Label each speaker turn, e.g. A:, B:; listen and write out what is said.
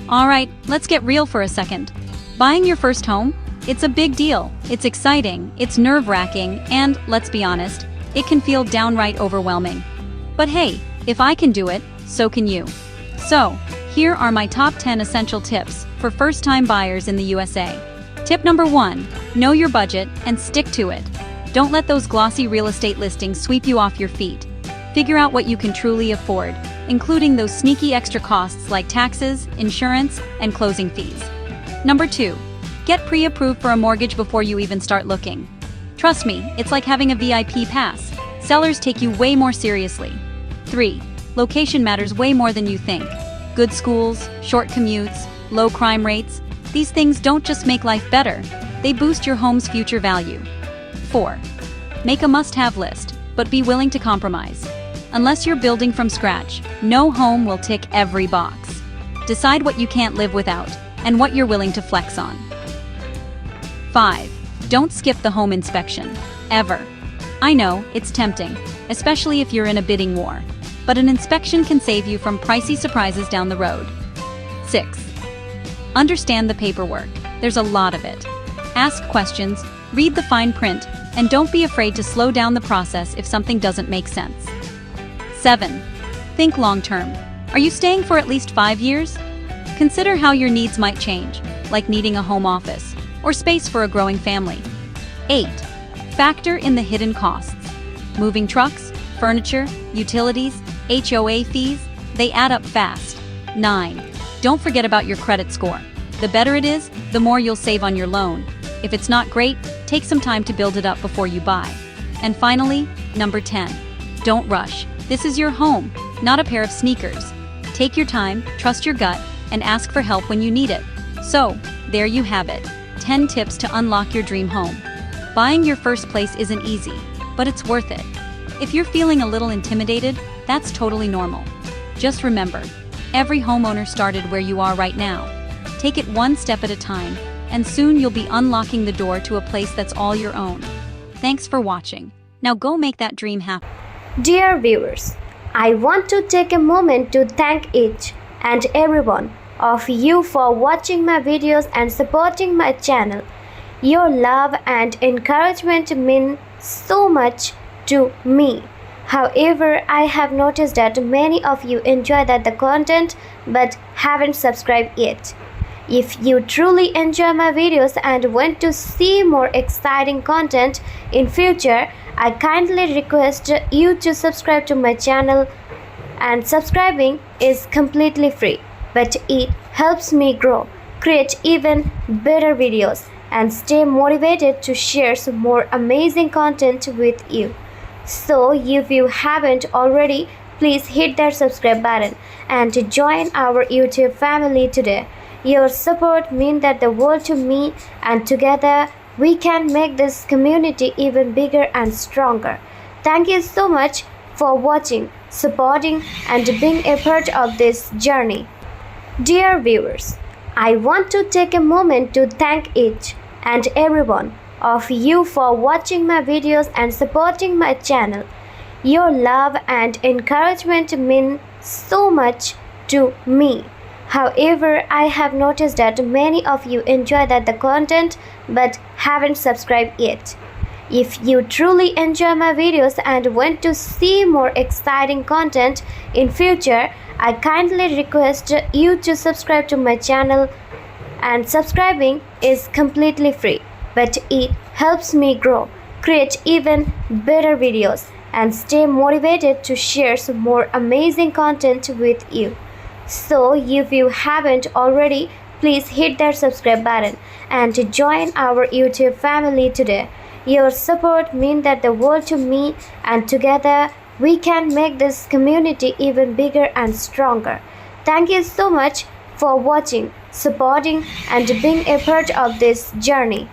A: Alright, let's get real for a second. Buying your first home? It's a big deal. It's exciting, it's nerve-wracking, and, let's be honest, it can feel downright overwhelming. But hey, if I can do it, so can you. So, here are my top 10 essential tips for first-time buyers in the USA. Tip number 1, know your budget and stick to it. Don't let those glossy real estate listings sweep you off your feet. Figure out what you can truly afford, including those sneaky extra costs like taxes, insurance, and closing fees. Number 2, get pre-approved for a mortgage before you even start looking. Trust me, it's like having a VIP pass. Sellers take you way more seriously. 3, location matters way more than you think. Good schools, short commutes, low crime rates, these things don't just make life better, they boost your home's future value. 4, make a must-have list, but be willing to compromise. Unless you're building from scratch, no home will tick every box. Decide what you can't live without, and what you're willing to flex on. 5, don't skip the home inspection, ever. I know, it's tempting, especially if you're in a bidding war, but an inspection can save you from pricey surprises down the road. 6, understand the paperwork. There's a lot of it. Ask questions, read the fine print, and don't be afraid to slow down the process if something doesn't make sense. 7, think long-term. Are you staying for at least 5 years? Consider how your needs might change, like needing a home office or space for a growing family. 8, factor in the hidden costs. Moving trucks, furniture, utilities, HOA fees, they add up fast. 9, don't forget about your credit score. The better it is, the more you'll save on your loan. If it's not great, take some time to build it up before you buy. And finally, number 10, don't rush. This is your home, not a pair of sneakers. Take your time, trust your gut, and ask for help when you need it. So, there you have it, 10 tips to unlock your dream home. Buying your first place isn't easy, but it's worth it. If you're feeling a little intimidated, that's totally normal. Just remember, every homeowner started where you are right now. Take it one step at a time, and soon you'll be unlocking the door to a place that's all your own. Thanks for watching. Now go make that dream happen.
B: Dear viewers, I want to take a moment to thank each and every one of you for watching my videos and supporting my channel. Your love and encouragement mean so much to me. However, I have noticed that many of you enjoy the content but haven't subscribed yet. If you truly enjoy my videos and want to see more exciting content in future, I kindly request you to subscribe to my channel, and subscribing is completely free, but it helps me grow, create even better videos, and stay motivated to share some more amazing content with you. So if you haven't already, please hit that subscribe button and join our YouTube family today. Your support means that the world to me, and together we can make this community even bigger and stronger. Thank you so much for watching, supporting, and being a part of this journey. Dear viewers, I want to take a moment to thank each and every one of you for watching my videos and supporting my channel. Your love and encouragement mean so much to me. However, I have noticed that many of you enjoy the content but haven't subscribed yet. If you truly enjoy my videos and want to see more exciting content in future, I kindly request you to subscribe to my channel, and subscribing is completely free, but it helps me grow, create even better videos, and stay motivated to share some more amazing content with you. So if you haven't already, please hit that subscribe button and join our YouTube family today. Your support means that the world to me, and together we can make this community even bigger and stronger. Thank you so much for watching, supporting, and being a part of this journey.